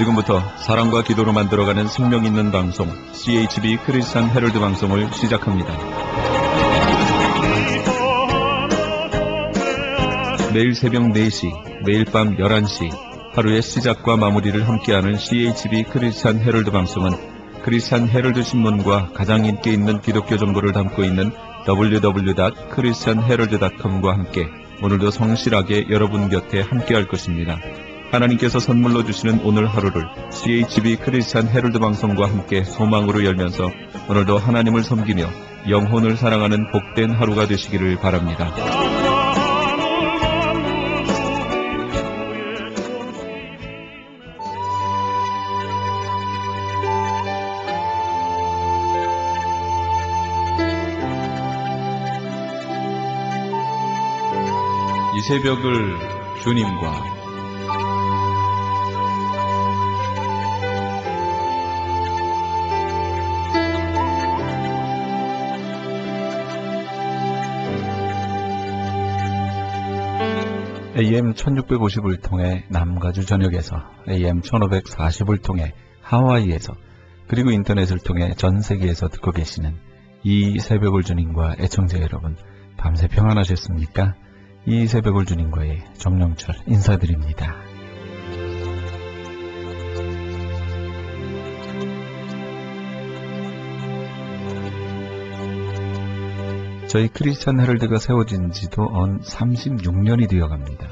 지금부터 사랑과 기도로 만들어가는 생명 있는 방송 CHB 크리스찬 헤럴드 방송을 시작합니다. 매일 새벽 4시, 매일 밤 11시 하루의 시작과 마무리를 함께하는 CHB 크리스찬 헤럴드 방송은 크리스찬 헤럴드 신문과 가장 인기 있는 기독교 정보를 담고 있는 www.christianherald.com과 함께 오늘도 성실하게 여러분 곁에 함께할 것입니다. 하나님께서 선물로 주시는 오늘 하루를 CHB 크리스찬 헤럴드 방송과 함께 소망으로 열면서 오늘도 하나님을 섬기며 영혼을 사랑하는 복된 하루가 되시기를 바랍니다. 이 새벽을 주님과 AM 1650을 통해 남가주 전역에서, AM 1540을 통해 하와이에서, 그리고 인터넷을 통해 전 세계에서 듣고 계시는 이 새벽을 주님과 애청자 여러분, 밤새 평안하셨습니까? 이 새벽을 주님과의 정영철 인사드립니다. 저희 크리스찬 헤럴드가 세워진 지도 36년이 되어갑니다.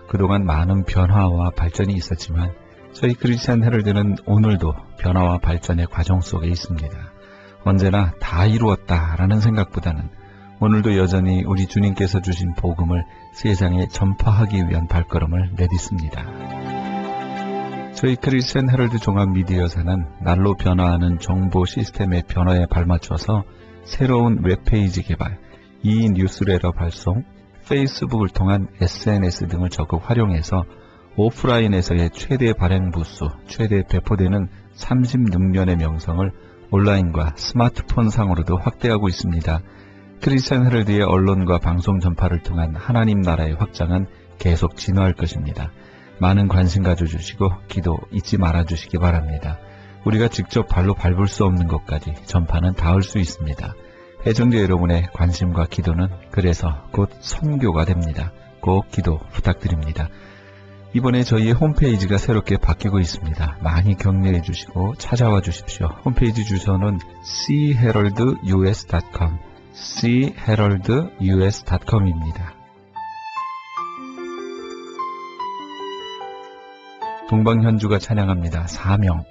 그동안 많은 변화와 발전이 있었지만 저희 크리스찬 헤럴드는 오늘도 변화와 발전의 과정 속에 있습니다. 언제나 다 이루었다라는 생각보다는 오늘도 여전히 우리 주님께서 주신 복음을 세상에 전파하기 위한 발걸음을 내딛습니다. 저희 크리스찬 헤럴드 종합 미디어사는 날로 변화하는 정보 시스템의 변화에 발맞춰서 새로운 웹페이지 개발, 뉴스레터 발송, 페이스북을 통한 SNS 등을 적극 활용해서 오프라인에서의 최대 발행 부수, 최대 배포되는 36년의 명성을 온라인과 스마트폰 상으로도 확대하고 있습니다. 크리스찬 헤럴드의 언론과 방송 전파를 통한 하나님 나라의 확장은 계속 진화할 것입니다. 많은 관심 가져주시고 기도 잊지 말아주시기 바랍니다. 우리가 직접 발로 밟을 수 없는 것까지 전파는 닿을 수 있습니다. 애청자 여러분의 관심과 기도는 그래서 곧 선교가 됩니다. 꼭 기도 부탁드립니다. 이번에 저희의 홈페이지가 새롭게 바뀌고 있습니다. 많이 격려해 주시고 찾아와 주십시오. 홈페이지 주소는 cheraldus.com, cheraldus.com입니다. 동방현주가 찬양합니다. 사명.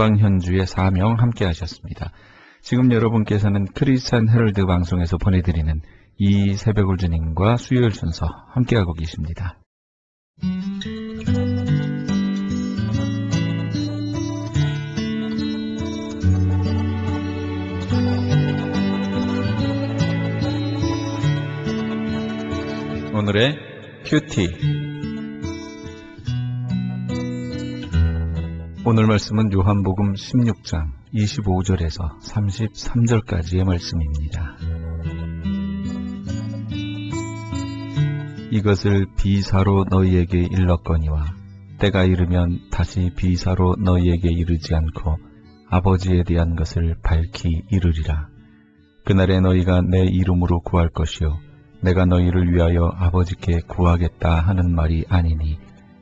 동방현주의 사명 함께 하셨습니다. 지금 여러분께서는 크리스찬 헤럴드 방송에서 보내드리는 이 새벽을 주님과 수요일 순서 함께하고 계십니다. 오늘의 큐티. 오늘 말씀은 요한복음 16장 25절에서 33절까지의 말씀입니다. 이것을 비사로 너희에게 일렀거니와 때가 이르면 다시 비사로 너희에게 이르지 않고 아버지에 대한 것을 밝히 이르리라. 그날에 너희가 내 이름으로 구할 것이요 내가 너희를 위하여 아버지께 구하겠다 하는 말이 아니니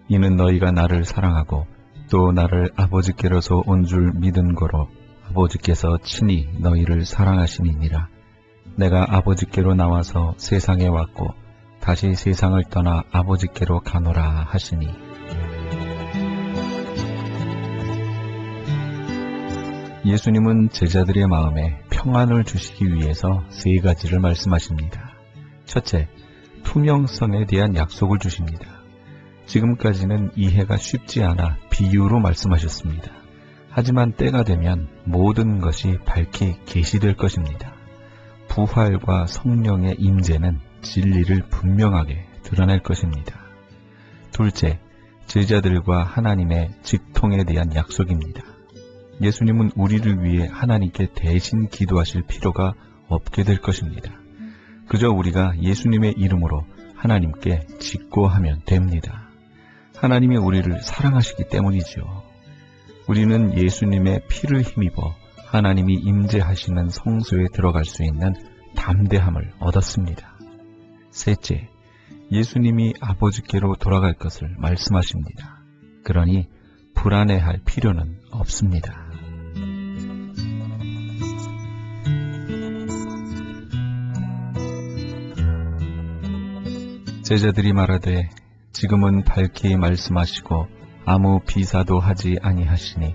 이는 너희가 나를 사랑하고 또 나를 아버지께로서 온 줄 믿은 거로 아버지께서 친히 너희를 사랑하시니니라. 내가 아버지께로 나와서 세상에 왔고 다시 세상을 떠나 아버지께로 가노라 하시니. 예수님은 제자들의 마음에 평안을 주시기 위해서 세 가지를 말씀하십니다. 첫째, 투명성에 대한 약속을 주십니다. 지금까지는 이해가 쉽지 않아 비유로 말씀하셨습니다. 하지만 때가 되면 모든 것이 밝히 계시될 것입니다. 부활과 성령의 임재는 진리를 분명하게 드러낼 것입니다. 둘째, 제자들과 하나님의 직통에 대한 약속입니다. 예수님은 우리를 위해 하나님께 대신 기도하실 필요가 없게 될 것입니다. 그저 우리가 예수님의 이름으로 하나님께 직고하면 됩니다. 하나님이 우리를 사랑하시기 때문이지요. 우리는 예수님의 피를 힘입어 하나님이 임재하시는 성소에 들어갈 수 있는 담대함을 얻었습니다. 셋째, 예수님이 아버지께로 돌아갈 것을 말씀하십니다. 그러니 불안해할 필요는 없습니다. 제자들이 말하되 지금은 밝히 말씀하시고 아무 비사도 하지 아니하시니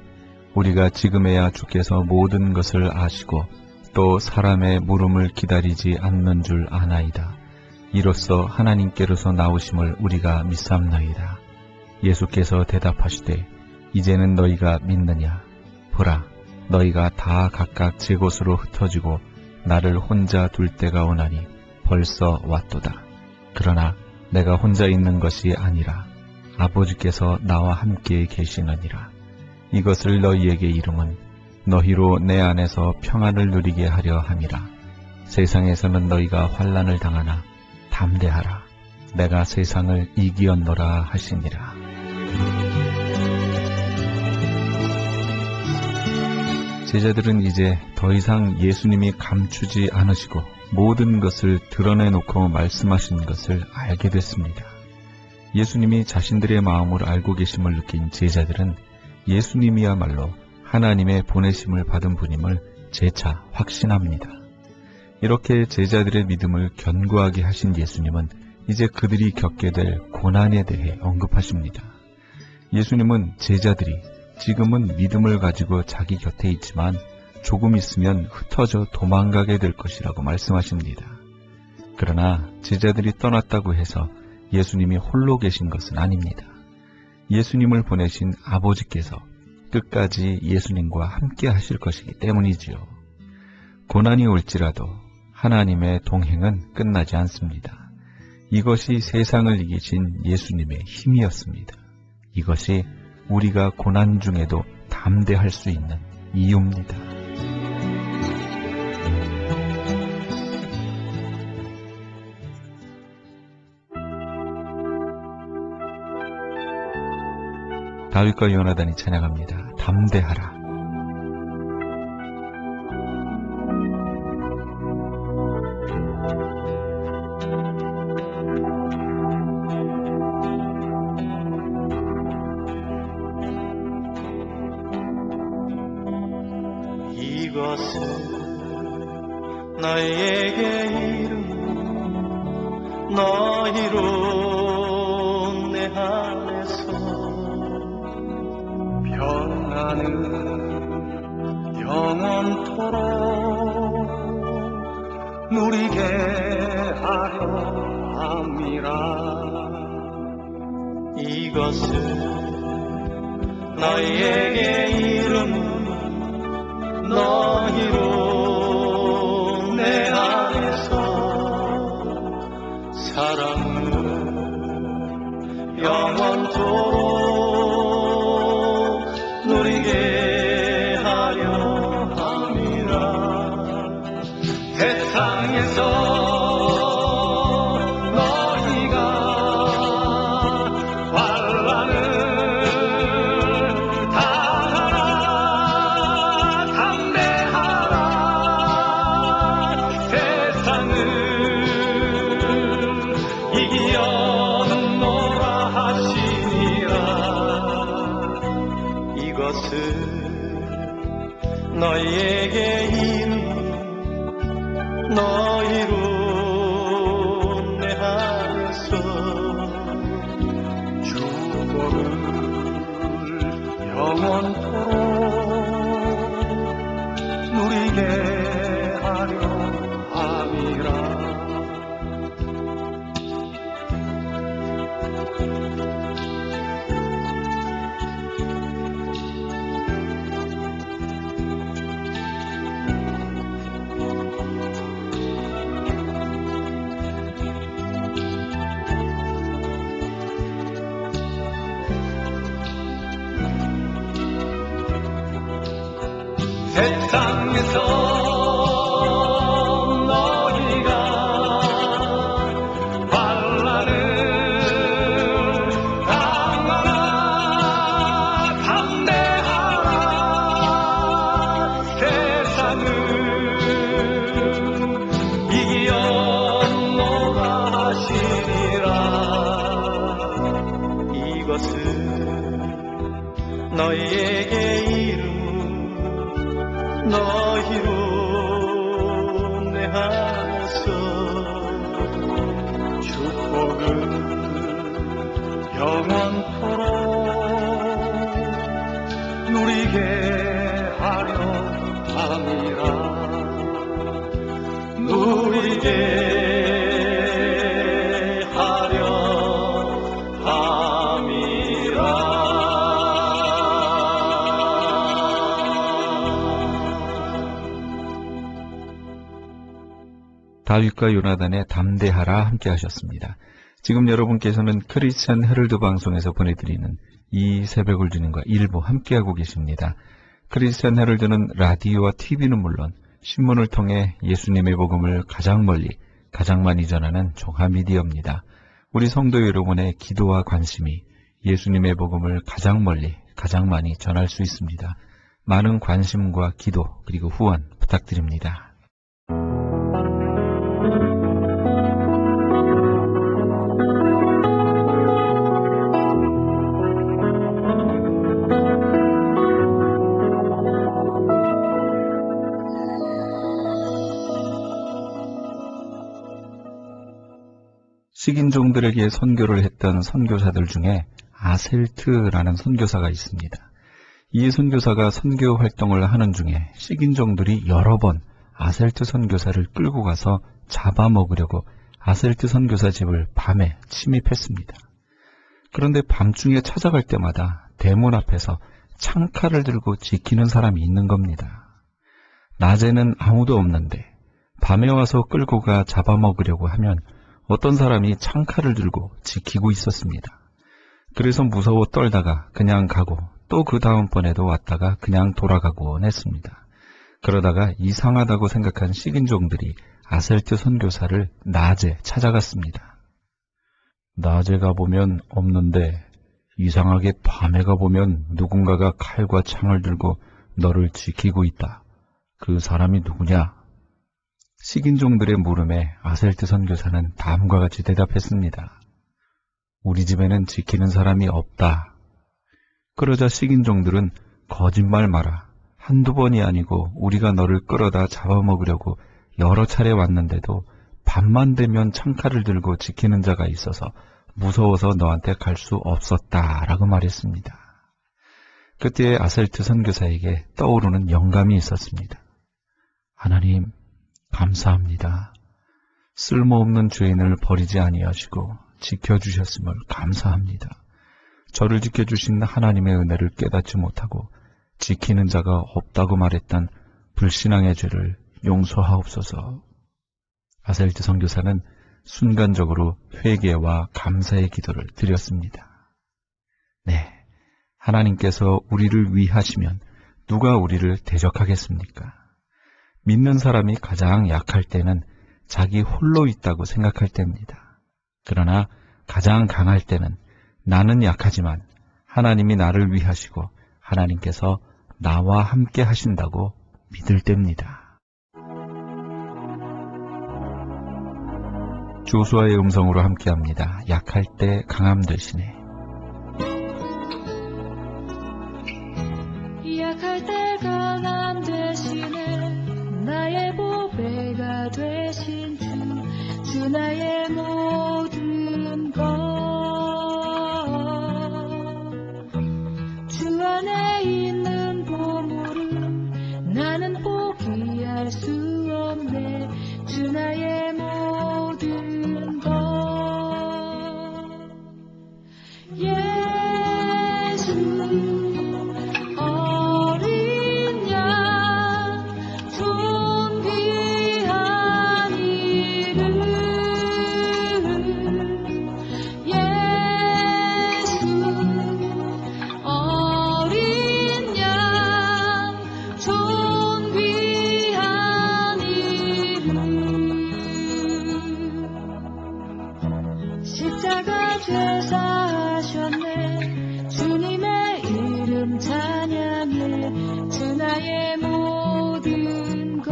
우리가 지금에야 주께서 모든 것을 아시고 또 사람의 물음을 기다리지 않는 줄 아나이다. 이로써 하나님께로서 나오심을 우리가 믿삼나이다. 예수께서 대답하시되 이제는 너희가 믿느냐? 보라, 너희가 다 각각 제 곳으로 흩어지고 나를 혼자 둘 때가 오나니 벌써 왔도다. 그러나 내가 혼자 있는 것이 아니라 아버지께서 나와 함께 계시느니라. 이것을 너희에게 이름은 너희로 내 안에서 평안을 누리게 하려 함이라. 세상에서는 너희가 환난을 당하나 담대하라. 내가 세상을 이기었노라 하시니라. 제자들은 이제 더 이상 예수님이 감추지 않으시고 모든 것을 드러내놓고 말씀하신 것을 알게 됐습니다. 예수님이 자신들의 마음을 알고 계심을 느낀 제자들은 예수님이야말로 하나님의 보내심을 받은 분임을 재차 확신합니다. 이렇게 제자들의 믿음을 견고하게 하신 예수님은 이제 그들이 겪게 될 고난에 대해 언급하십니다. 예수님은 제자들이 지금은 믿음을 가지고 자기 곁에 있지만 조금 있으면 흩어져 도망가게 될 것이라고 말씀하십니다. 그러나 제자들이 떠났다고 해서 예수님이 홀로 계신 것은 아닙니다. 예수님을 보내신 아버지께서 끝까지 예수님과 함께 하실 것이기 때문이지요. 고난이 올지라도 하나님의 동행은 끝나지 않습니다. 이것이 세상을 이기신 예수님의 힘이었습니다. 이것이 우리가 고난 중에도 담대할 수 있는 이유입니다. 다윗과 요나단이 찬양합니다. 담대하라. 이것은 너희에게 이르노 너희로 내 안에서 평안을 영원토록 누리게 하려 함이라. 이것은 너희에게 이름은 너희로 내 안에서 사랑을 영원토록 누리게 하려 함이라. 세상에서 너희가 환난을 당하라. 담대하라. 세상을 이겨노라 하시니라. 이것은 너희에게 이름 너희로 내 안에서 축복을 영원토록 누리게 하려 함이라. 세상에서 너희가 환난을 당하라. 담대하라. 세상을 이겨노라 하시니라. 이것은 너희에게 이름 너희로 내 안에서 축복을 영원토록 누리게 하려 함이라. 누리게 하려 함이라. 다윗과 요나단의 담대하라 함께 하셨습니다. 지금 여러분께서는 크리스천 헤럴드 방송에서 보내드리는 이 새벽을 주님과 일부 함께하고 계십니다. 크리스천 헤럴드는 라디오와 TV는 물론 신문을 통해 예수님의 복음을 가장 멀리, 가장 많이 전하는 종합 미디어입니다. 우리 성도 여러분의 기도와 관심이 예수님의 복음을 가장 멀리, 가장 많이 전할 수 있습니다. 많은 관심과 기도 그리고 후원 부탁드립니다. 식인종들에게 선교를 했던 선교사들 중에 아셀트라는 선교사가 있습니다. 이 선교사가 선교 활동을 하는 중에 식인종들이 여러 번 아셀트 선교사를 끌고 가서 잡아먹으려고 아셀트 선교사 집을 밤에 침입했습니다. 그런데 밤중에 찾아갈 때마다 대문 앞에서 창칼을 들고 지키는 사람이 있는 겁니다. 낮에는 아무도 없는데 밤에 와서 끌고 가 잡아먹으려고 하면 어떤 사람이 창칼을 들고 지키고 있었습니다. 그래서 무서워 떨다가 그냥 가고 또 그 다음번에도 왔다가 그냥 돌아가곤 했습니다. 그러다가 이상하다고 생각한 식인종들이 아셀트 선교사를 낮에 찾아갔습니다. 낮에 가보면 없는데 이상하게 밤에 가보면 누군가가 칼과 창을 들고 너를 지키고 있다. 그 사람이 누구냐? 식인종들의 물음에 아셀트 선교사는 다음과 같이 대답했습니다. 우리 집에는 지키는 사람이 없다. 그러자 식인종들은 거짓말 마라. 한두 번이 아니고 우리가 너를 끌어다 잡아먹으려고 여러 차례 왔는데도 밤만 되면 창칼을 들고 지키는 자가 있어서 무서워서 너한테 갈 수 없었다라고 말했습니다. 그때 아셀트 선교사에게 떠오르는 영감이 있었습니다. 하나님, 감사합니다. 쓸모없는 죄인을 버리지 아니하시고 지켜주셨음을 감사합니다. 저를 지켜주신 하나님의 은혜를 깨닫지 못하고 지키는 자가 없다고 말했던 불신앙의 죄를 용서하옵소서. 아셀트 선교사는 순간적으로 회개와 감사의 기도를 드렸습니다. 네, 하나님께서 우리를 위하시면 누가 우리를 대적하겠습니까? 믿는 사람이 가장 약할 때는 자기 홀로 있다고 생각할 때입니다. 그러나 가장 강할 때는 나는 약하지만 하나님이 나를 위하시고 하나님께서 나와 함께 하신다고 믿을 때입니다. 조수아의 음성으로 함께합니다. 약할 때 강함 되시네. 약할 때 강함 되시네. 나의 보배가 되신 주 나의 모든 것. 주 안에 있는 보물은 나는 포기할 수 없네. 주 나의 모든 것. 예수 어린 양 존귀한 이름. 예수 어린 양 존귀한 이름. 십자가 죄사하셨네. 주님의 이름 찬양해. 주 나의 모든 것.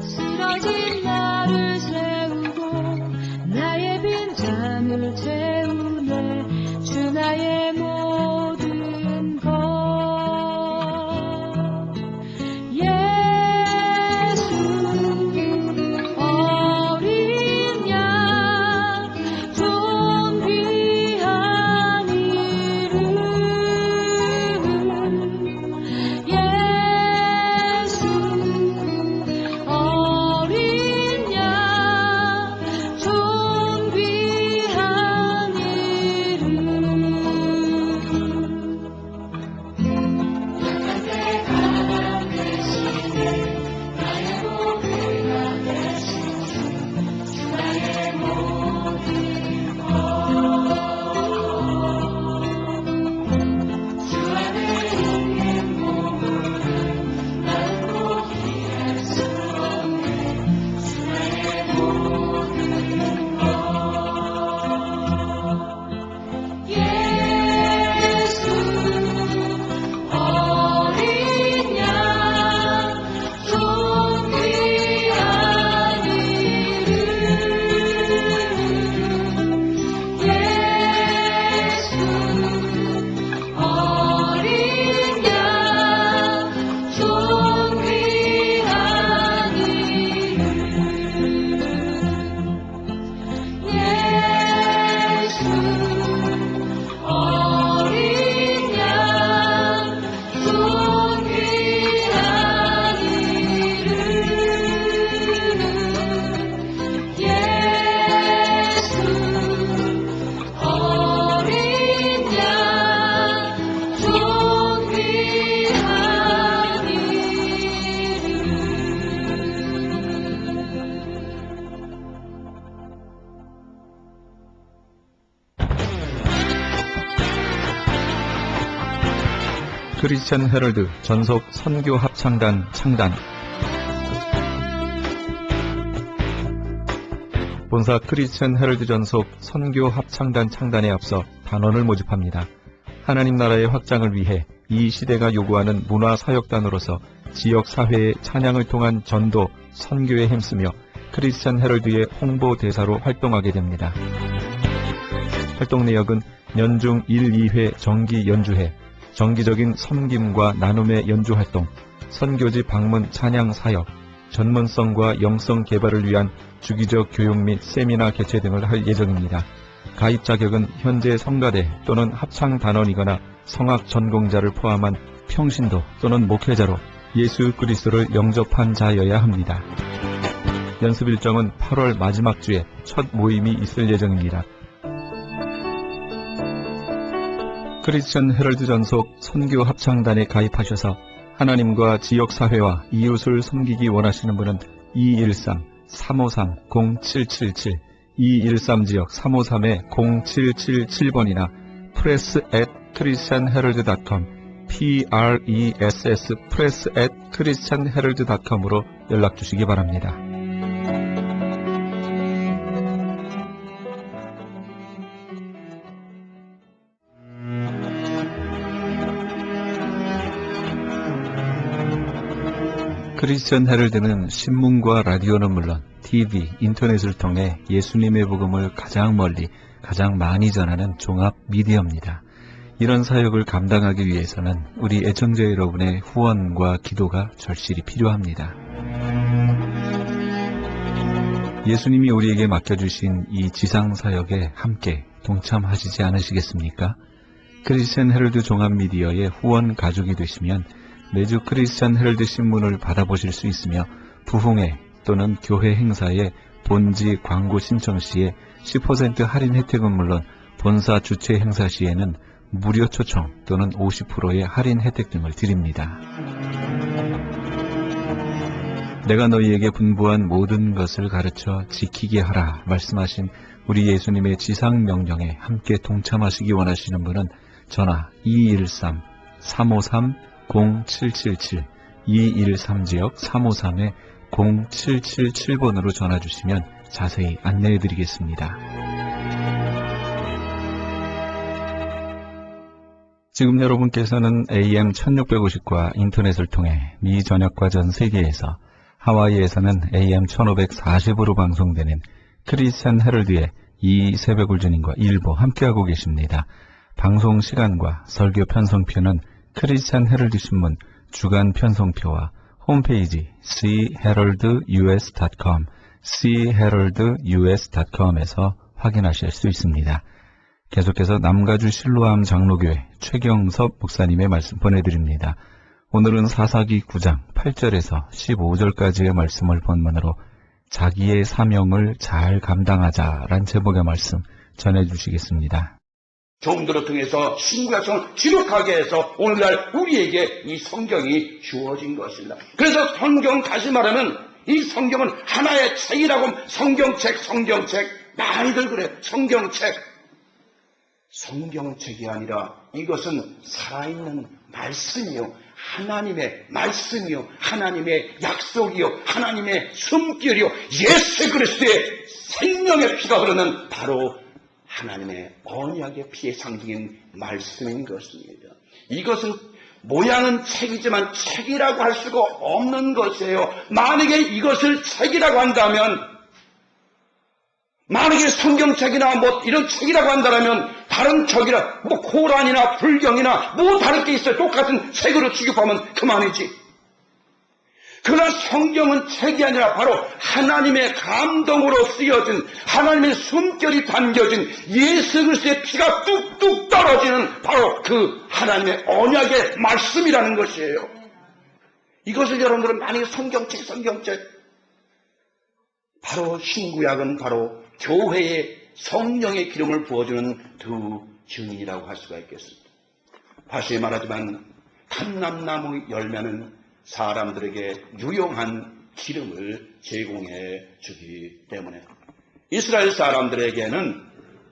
쓰러진 나를 세우고 나의 빈잔을 채우네. 주 나의 모든 것. 예수 어린 양 존귀한 이름. 예수 어린 양 존귀한 크리스천 헤럴드 전속 선교 합창단 창단. 본사 크리스천 헤럴드 전속 선교 합창단 창단에 앞서 단원을 모집합니다. 하나님 나라의 확장을 위해 이 시대가 요구하는 문화사역단으로서 지역 사회의 찬양을 통한 전도, 선교에 힘쓰며 크리스천 헤럴드의 홍보대사로 활동하게 됩니다. 활동 내역은 연중 1, 2회 정기 연주회, 정기적인 섬김과 나눔의 연주활동, 선교지 방문 찬양 사역, 전문성과 영성 개발을 위한 주기적 교육 및 세미나 개최 등을 할 예정입니다. 가입 자격은 현재 성가대 또는 합창단원이거나 성악 전공자를 포함한 평신도 또는 목회자로 예수 그리스도를 영접한 자여야 합니다. 연습 일정은 8월 마지막 주에 첫 모임이 있을 예정입니다. 크리스천 헤럴드 전속 선교 합창단에 가입하셔서 하나님과 지역사회와 이웃을 섬기기 원하시는 분은 213-353-0777 213지역 353-0777번이나 press@christianherald.com press press@christianherald.com으로 연락 주시기 바랍니다. 크리스천 헤럴드는 신문과 라디오는 물론 TV, 인터넷을 통해 예수님의 복음을 가장 멀리, 가장 많이 전하는 종합 미디어입니다. 이런 사역을 감당하기 위해서는 우리 애청자 여러분의 후원과 기도가 절실히 필요합니다. 예수님이 우리에게 맡겨주신 이 지상사역에 함께 동참하시지 않으시겠습니까? 크리스천 헤럴드 종합 미디어의 후원 가족이 되시면 매주 크리스천 헤럴드 신문을 받아보실 수 있으며 부흥회 또는 교회 행사에 본지 광고 신청 시에 10% 할인 혜택은 물론 본사 주최 행사 시에는 무료 초청 또는 50%의 할인 혜택 등을 드립니다. 내가 너희에게 분부한 모든 것을 가르쳐 지키게 하라 말씀하신 우리 예수님의 지상 명령에 함께 동참하시기 원하시는 분은 전화 213-353-0777 213지역 353-0777번으로 전화 주시면 자세히 안내해 드리겠습니다. 지금 여러분께서는 AM 1650과 인터넷을 통해 미 전역과 전 세계에서 하와이에서는 AM 1540으로 방송되는 크리스천 헤럴드의 이 새벽을 주님과 일부 함께하고 계십니다. 방송 시간과 설교 편성표는 크리스천 헤럴드 신문 주간 편성표와 홈페이지 cheraldus.com cheraldus.com에서 확인하실 수 있습니다. 계속해서 남가주 실로암 장로교회 최경섭 목사님의 말씀 보내드립니다. 오늘은 사사기 9장 8절에서 15절까지의 말씀을 본문으로 자기의 사명을 잘 감당하자란 제목의 말씀 전해주시겠습니다. 종들을 통해서 신구약성을 기록하게 해서 오늘날 우리에게 이 성경이 주어진 것입니다. 그래서 성경 다시 말하면 이 성경은 하나의 책이라고 성경책 많이들 그래. 성경책이 아니라 이것은 살아있는 말씀이요, 하나님의 말씀이요, 하나님의 약속이요, 하나님의 숨결이요, 예수 그리스도의 생명의 피가 흐르는 바로 하나님의 언약의 피의 상징인 말씀인 것입니다. 이것은 모양은 책이지만 책이라고 할 수가 없는 것이에요. 만약에 이것을 책이라고 한다면, 만약에 성경책이나 이런 책이라고 한다면 다른 책이라 코란이나 불경이나 다를 게 있어요. 똑같은 책으로 취급하면 그만이지. 그러나 성경은 책이 아니라 바로 하나님의 감동으로 쓰여진, 하나님의 숨결이 담겨진 예수 그리스도의 피가 뚝뚝 떨어지는 바로 그 하나님의 언약의 말씀이라는 것이에요. 이것을 여러분들은 만약에 성경책 바로 신구약은 바로 교회에 성령의 기름을 부어주는 두 증인이라고 할 수가 있겠습니다. 다시 말하지만 감람나무 열매는 사람들에게 유용한 기름을 제공해 주기 때문에 이스라엘 사람들에게는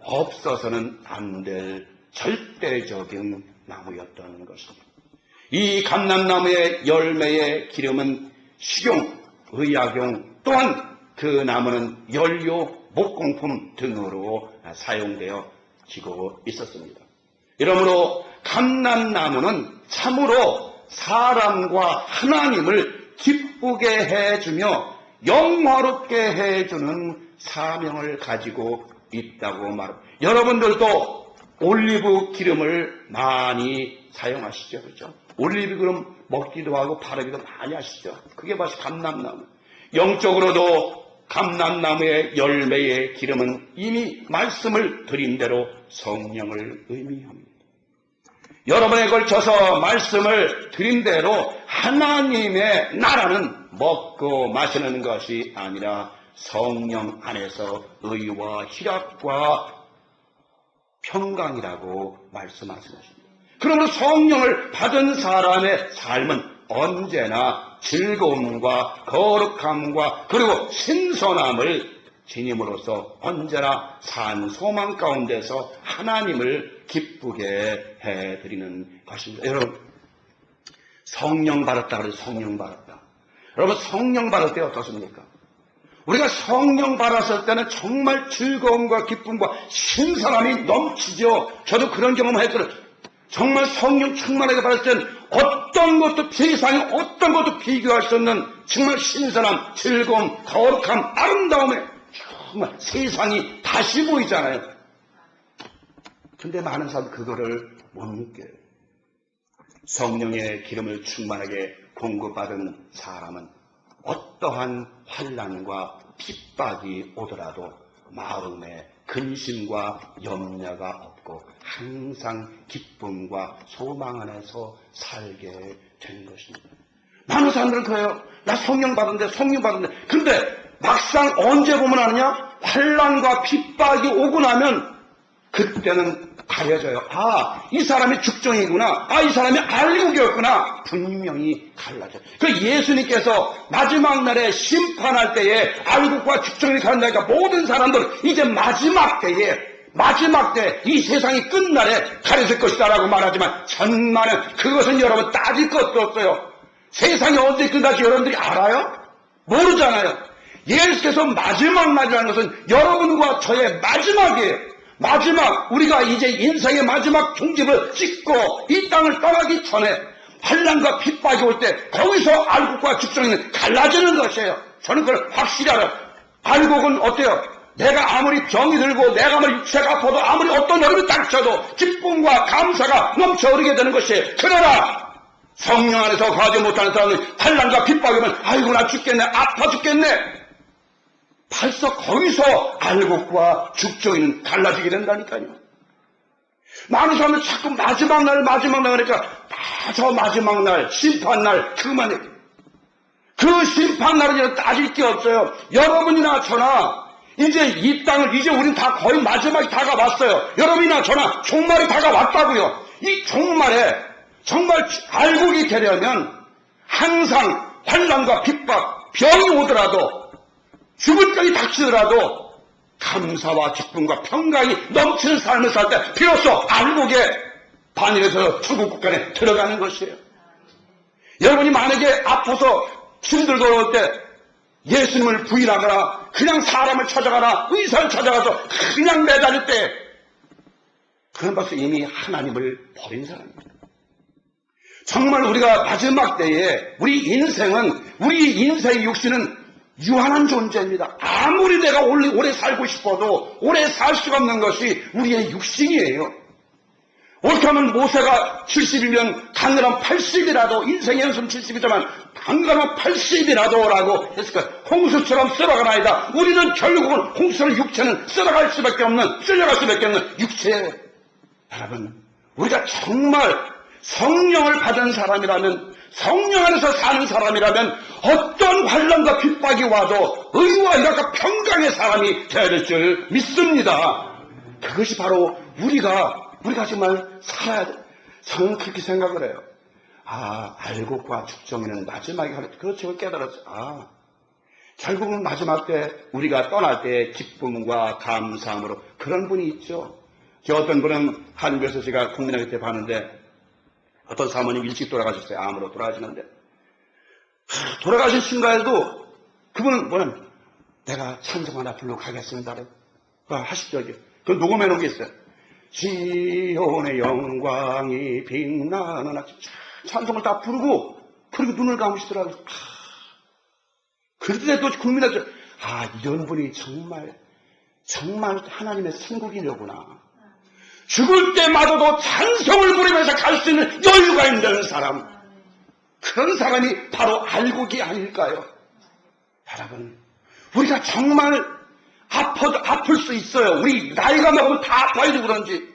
없어서는 안 될 절대적인 나무였던 것입니다. 이 감람나무의 열매의 기름은 식용, 의약용, 또한 그 나무는 연료, 목공품 등으로 사용되어지고 있었습니다. 이러므로 감람나무는 참으로 사람과 하나님을 기쁘게 해주며 영화롭게 해주는 사명을 가지고 있다고 말합니다. 여러분들도 올리브 기름을 많이 사용하시죠, 그렇죠? 올리브 기름 먹기도 하고 바르기도 많이 하시죠. 그게 바로 감람나무. 영적으로도 감람나무의 열매의 기름은 이미 말씀을 드린 대로 성령을 의미합니다. 여러분에 걸쳐서 말씀을 드린 대로 하나님의 나라는 먹고 마시는 것이 아니라 성령 안에서 의와 희락과 평강이라고 말씀하신 것입니다. 그러므로 성령을 받은 사람의 삶은 언제나 즐거움과 거룩함과 그리고 신선함을 지님으로써 언제나 산 소망 가운데서 하나님을 기쁘게 해드리는 것입니다. 여러분, 성령 받았다 그래서 성령 받았다. 여러분, 성령 받을 때 어떻습니까? 우리가 성령 받았을 때는 정말 즐거움과 기쁨과 신선함이 넘치죠. 저도 그런 경험을 했거든요. 정말 성령 충만하게 받을 때는 어떤 것도, 세상에 어떤 것도 비교할 수 없는 정말 신선함, 즐거움, 거룩함, 아름다움에 정말 세상이 다시 보이잖아요. 근데 많은 사람은 그거를 못 느껴요. 성령의 기름을 충만하게 공급받은 사람은 어떠한 환난과 핍박이 오더라도 마음에 근심과 염려가 없고 항상 기쁨과 소망 안에서 살게 되는 것입니다. 많은 사람들은 그래요. 나 성령 받은데. 근데 막상 언제 보면 아느냐? 환난과 핍박이 오고 나면 그때는 가려져요. 아, 이 사람이 죽정이구나. 아, 이 사람이 알곡이었구나. 분명히 갈라져요. 그 예수님께서 마지막 날에 심판할 때에 알곡과 죽정이 갈라니까 모든 사람들 이제 마지막 때에 이 세상이 끝날에 가려질 것이다 라고 말하지만 천만은 그것은 여러분 따질 것도 없어요. 세상이 언제 끝날지 여러분들이 알아요? 모르잖아요. 예수께서 마지막 날이라는 것은 여러분과 저의 마지막이에요. 마지막, 우리가 이제 인생의 마지막 종집을 찍고 이 땅을 떠나기 전에 환난과 핍박이 올 때 거기서 알곡과 죽정이는 갈라지는 것이에요. 저는 그걸 확실히 알아요. 알곡은 어때요? 내가 아무리 병이 들고 내가 아무리 육체가 아파도 아무리 어떤 어려움이 닥쳐도 기쁨과 감사가 넘쳐 흐르게 되는 것이에요. 그러나 성령 안에서 거하지 못하는 사람은 환난과 핍박이 오면 아이고 나 죽겠네, 아파 죽겠네. 벌써 거기서 알곡과 죽정이는 갈라지게 된다니까요. 많은 사람들 자꾸 마지막 날 그러니까 다 저 마지막 날 심판날 그만해. 그 심판날은 따질 게 없어요. 여러분이나 저나 이제 이 땅을 이제 우린 다 거의 마지막에 다가왔어요. 여러분이나 저나 종말이 다가왔다고요. 이 종말에 정말 알곡이 되려면 항상 환난과 핍박, 병이 오더라도 죽을 병이 닥치더라도 감사와 기쁨과 평강이 넘치는 삶을 살 때 비로소 알곡의 반열에서 천국 국간에 들어가는 것이에요. 여러분이 만약에 아파서 힘들고 어려울 때 예수님을 부인하거나 그냥 사람을 찾아가나 의사를 찾아가서 그냥 매달릴 때 그건 벌써 이미 하나님을 버린 사람입니다. 정말 우리가 마지막 때에 우리 인생의 육신은 유한한 존재입니다. 아무리 내가 오래 살고 싶어도 오래 살 수가 없는 것이 우리의 육신이에요. 옳게 하면 모세가 70이면 강건하면 80이라도 인생의 연수는 70이지만 강건하면 80이라도 라고 했을 거예요. 홍수처럼 썰어가나이다. 우리는 결국은 홍수를 육체는 쓸려갈 수밖에 없는 육체예요. 여러분, 우리가 정말 성령을 받은 사람이라면, 성령 안에서 사는 사람이라면 어떤 환난과 핍박이 와도 의와 희락과 평강의 사람이 되어야 될 줄 믿습니다. 그것이 바로 우리가 정말 살아야 돼. 저는 그렇게 생각을 해요. 아, 알곡과 죽정이는 마지막에 하는, 그렇죠. 깨달았어요. 결국은 마지막 때 우리가 떠날 때 기쁨과 감사함으로 그런 분이 있죠. 어떤 분은 한국에서 제가 국민학교 때 봤는데 어떤 사모님 일찍 돌아가셨어요. 암으로 돌아가시는데 돌아가신 순간에도 그분은 내가 찬송 하나 부르고 가겠습니다. 하십시오. 그걸 녹음해 놓은 게 있어요. 지온의 영광이 빛나는 아침. 찬송을 다 부르고 그리고 눈을 감으시더라고요. 그때 또 국민학교 이런 분이 정말 하나님의 천국이려구나. 죽을 때마저도 찬송을 부르면서 갈 수 있는 여유가 있는 사람, 그런 사람이 바로 알곡이 아닐까요? 여러분, 우리가 정말 아플 수 있어요. 우리 나이가 먹으면 다 아파야지 그런지.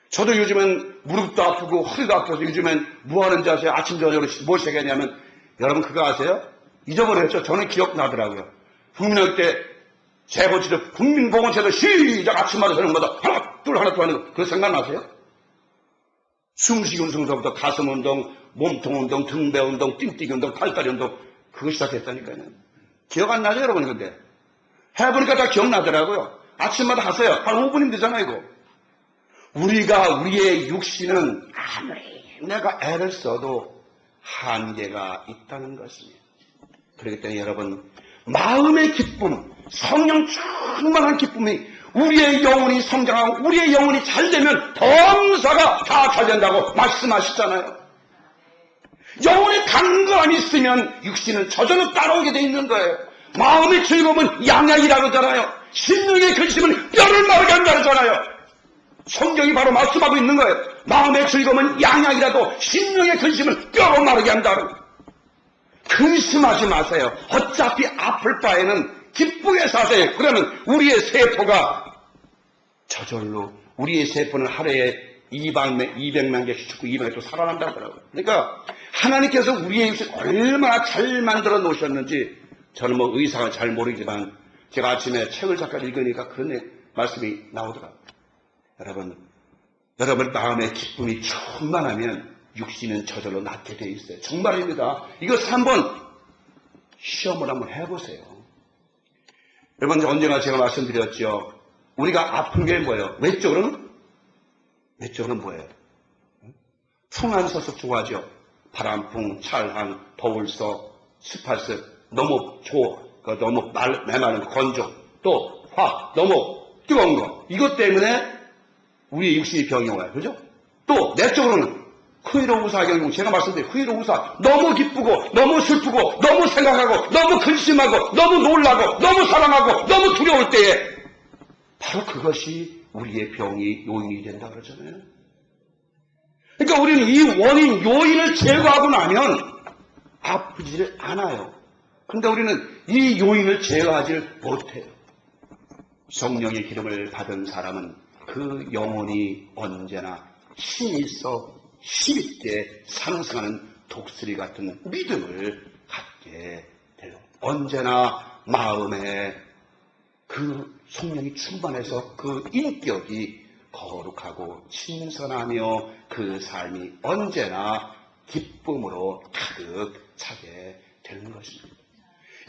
저도 요즘은 무릎도 아프고 허리도 아파서 요즘엔 뭐 하는지 아세요? 아침 저녁으로 뭐 시작했냐면, 여러분 그거 아세요? 잊어버렸죠? 저는 기억나더라고요. 국민학교 때 재고치료 국민보건제도 시작 아침마다 저녁마다 하나 둘 하는 거 그거 생각나세요? 숨쉬기 운동서부터 가슴 운동, 몸통 운동, 등배 운동, 띵뛰기 운동, 팔다리 운동 그거 시작했다니까요. 기억 안 나죠 여러분? 근데 해보니까 다 기억나더라고요. 아침마다 하세요. 한 5분이면 되잖아요 이거. 우리의 육신은 아무리 내가 애를 써도 한계가 있다는 것입니다. 그렇기 때문에 여러분, 마음의 기쁨, 성령 충만한 기쁨이 우리의 영혼이 성장하고 우리의 영혼이 잘 되면 범사가 다 잘 된다고 말씀하시잖아요. 영혼의 강건함이 있으면 육신은 저절로 따라오게 돼 있는 거예요. 마음의 즐거움은 양약이라고 그러잖아요. 심령의 근심은 뼈를 마르게 한다 그러잖아요. 성경이 바로 말씀하고 있는 거예요. 마음의 즐거움은 양약이라도 심령의 근심을 뼈로 마르게 한다고. 근심하지 마세요. 어차피 아플 바에는 기쁘게 사세요. 그러면 우리의 세포가 저절로, 우리의 세포는 하루에 200만 개씩 죽고 200만 개 또 살아난다 하더라고요. 그러니까 하나님께서 우리의 육신 얼마나 잘 만들어 놓으셨는지, 저는 뭐 의사가 잘 모르지만 제가 아침에 책을 잠깐 읽으니까 그런 말씀이 나오더라고요. 여러분 마음의 기쁨이 충만하면 육신은 저절로 낫게 돼 있어요. 정말입니다. 이것을 한번 시험을 한번 해보세요. 여러분, 언제나 제가 말씀드렸죠. 우리가 아픈 게 뭐예요? 외적으로는 뭐예요? 풍한서석 좋아하죠. 바람풍, 찰항, 더울서, 스파스, 너무 너무 메마른 거, 건조, 또 화, 너무 뜨거운 거. 이것 때문에 우리의 육신이 병이 와요. 그죠? 또 내적으로는 후이로우사 경우, 제가 말씀드린 후이로우사, 너무 기쁘고 너무 슬프고 너무 생각하고 너무 근심하고 너무 놀라고 너무 사랑하고 너무 두려울 때에 바로 그것이 우리의 병이 요인이 된다 그러잖아요. 그러니까 우리는 이 원인, 요인을 제거하고 나면 아프지를 않아요. 그런데 우리는 이 요인을 제거하지 못해요. 성령의 기름을 받은 사람은 그 영혼이 언제나 힘이 있어 힘 있게 상승하는 독수리 같은 믿음을 갖게 돼요. 언제나 마음에 그 성령이 충만해서 그 인격이 거룩하고 신선하며 그 삶이 언제나 기쁨으로 가득 차게 되는 것입니다.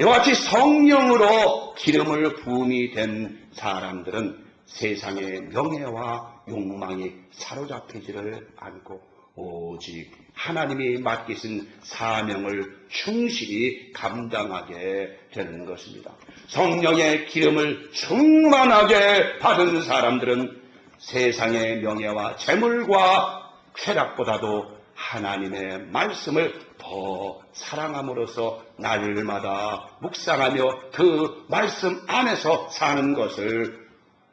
이와 같이 성령으로 기름을 부음이 된 사람들은 세상의 명예와 욕망이 사로잡히지를 않고 오직 하나님이 맡기신 사명을 충실히 감당하게 되는 것입니다. 성령의 기름을 충만하게 받은 사람들은 세상의 명예와 재물과 쾌락보다도 하나님의 말씀을 더 사랑함으로써 날마다 묵상하며 그 말씀 안에서 사는 것을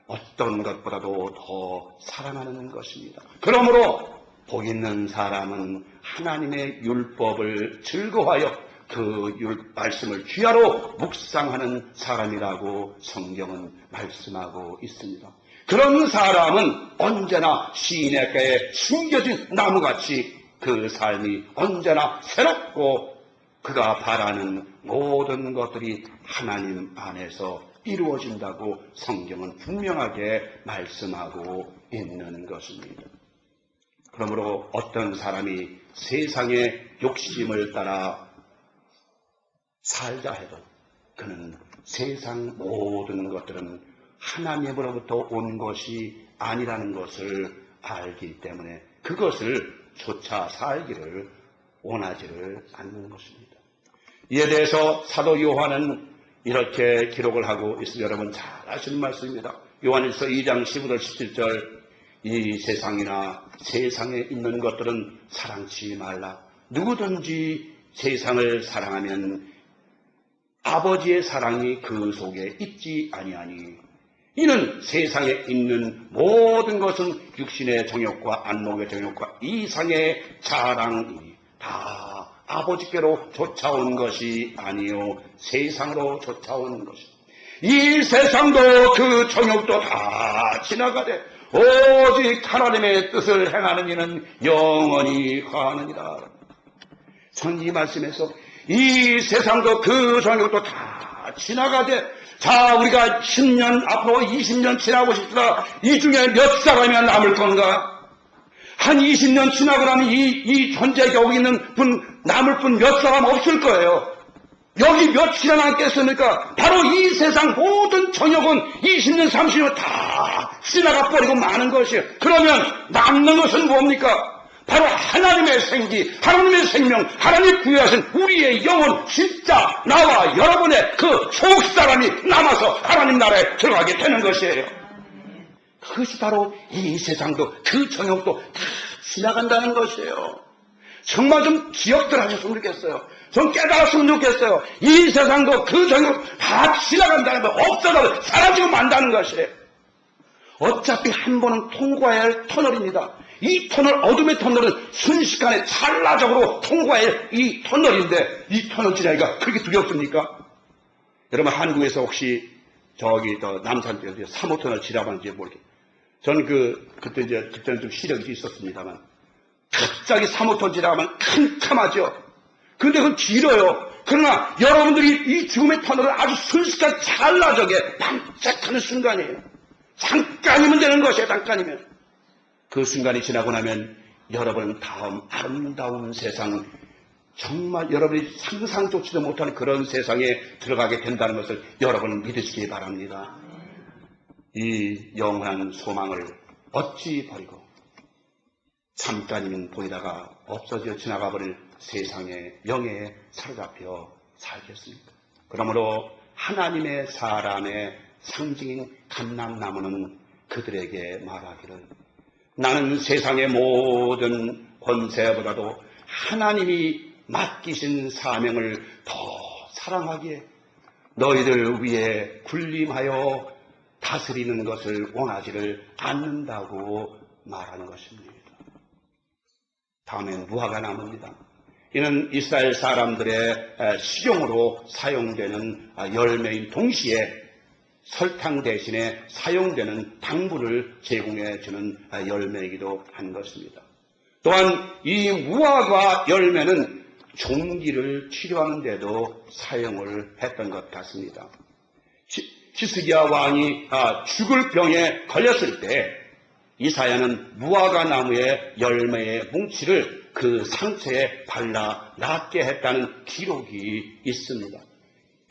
어떤 것보다도 더 사랑하는 것입니다. 그러므로 복 있는 사람은 하나님의 율법을 즐거워하여 그 말씀을 귀하로 묵상하는 사람이라고 성경은 말씀하고 있습니다. 그런 사람은 언제나 시내가에 숨겨진 나무같이 그 삶이 언제나 새롭고 그가 바라는 모든 것들이 하나님 안에서 이루어진다고 성경은 분명하게 말씀하고 있는 것입니다. 그러므로 어떤 사람이 세상의 욕심을 따라 살자 해도 그는 세상 모든 것들은 하나님으로부터 온 것이 아니라는 것을 알기 때문에 그것을 조차 살기를 원하지를 않는 것입니다. 이에 대해서 사도 요한은 이렇게 기록을 하고 있습니다. 여러분 잘 아시는 말씀입니다. 요한일서 2장 15절 17절 이 세상이나 세상에 있는 것들은 사랑치 말라. 누구든지 세상을 사랑하면 아버지의 사랑이 그 속에 있지 아니하니 이는 세상에 있는 모든 것은 육신의 정욕과 안목의 정욕과 이상의 자랑이 다 아버지께로 쫓아온 것이 아니요 세상으로 쫓아온 것이. 이 세상도 그 정욕도 다 지나가되 오직 하나님의 뜻을 행하는 이는 영원히 가느니라. 전 이 말씀에서 이 세상도 그 정욕도 다 지나가되, 자, 우리가 10년 앞으로 20년 지나고 싶다. 이 중에 몇 사람이 남을 건가? 한 20년 지나고 나면 이 존재 여기 있는 분, 남을 분 몇 사람 없을 거예요. 여기 며칠이나 남겠습니까? 바로 이 세상 모든 정욕은 20년, 30년 다 지나가 버리고 마는 것이에요. 그러면 남는 것은 뭡니까? 바로 하나님의 생기, 하나님의 생명, 하나님 부여하신 우리의 영혼, 진짜 나와 여러분의 그 속사람이 남아서 하나님 나라에 들어가게 되는 것이에요. 그것이 바로 이 세상도 그 정욕도 다 지나간다는 것이에요. 정말 좀 기억들 하셨으면 좋겠어요. 좀 깨달았으면 좋겠어요. 이 세상도 그 정욕 다 지나간다는 것, 없어져 사라지고 만다는 것이에요. 어차피 한 번은 통과해야 할 터널입니다. 이 터널, 어둠의 터널은 순식간에 찰나적으로 통과해야 할 이 터널인데, 이 터널 지나기가 그렇게 두렵습니까? 여러분, 한국에서 혹시 저기 남산 쪽에 3호 터널 지나봤는지 모르겠어요. 저는 그때는 좀 시력이 있었습니다만, 갑자기 3호 터널 지나가면 캄캄하죠. 근데 그건 길어요. 그러나 여러분들이 이 죽음의 터널을 아주 순식간 찰나적에 반짝하는 순간이에요. 잠깐이면 되는 것이에요. 잠깐이면. 그 순간이 지나고 나면 여러분은 다음 아름다운 세상, 정말 여러분이 상상조치도 못하는 그런 세상에 들어가게 된다는 것을 여러분 믿으시기 바랍니다. 이 영원한 소망을 어찌 버리고 잠깐이면 보이다가 없어져 지나가 버릴 세상의 영예에 사로잡혀 살겠습니까? 그러므로 하나님의 사람의 상징인 감람나무는 그들에게 말하기를, 나는 세상의 모든 권세보다도 하나님이 맡기신 사명을 더 사랑하기에 너희들 위에 군림하여 다스리는 것을 원하지를 않는다고 말하는 것입니다. 다음엔 무화과 나무입니다. 이는 이스라엘 사람들의 식용으로 사용되는 열매인 동시에 설탕 대신에 사용되는 당분을 제공해 주는 열매이기도 한 것입니다. 또한 이 무화과 열매는 종기를 치료하는 데도 사용을 했던 것 같습니다. 히스기야 왕이 죽을 병에 걸렸을 때 이사야는 무화과 나무의 열매의 뭉치를 그 상처에 발라 낫게 했다는 기록이 있습니다.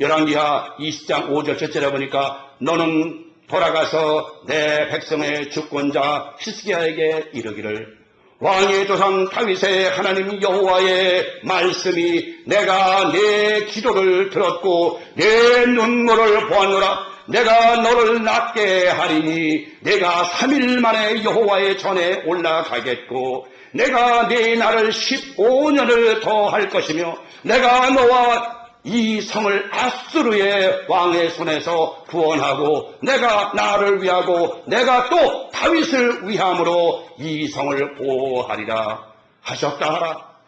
열왕기하 20장 5절 첫째에 보니까 너는 돌아가서 내 백성의 주권자 히스기야에게 이르기를, 왕의 조상 다윗의 하나님 여호와의 말씀이 내가 내 기도를 들었고 내 눈물을 보았노라. 내가 너를 낫게 하리니 내가 3일 만에 여호와의 전에 올라가겠고 내가 네 날을 15년을 더 할 것이며 내가 너와 이 성을 아수르의 왕의 손에서 구원하고 내가 나를 위하고 내가 또 다윗을 위함으로 이 성을 보호하리라 하셨다.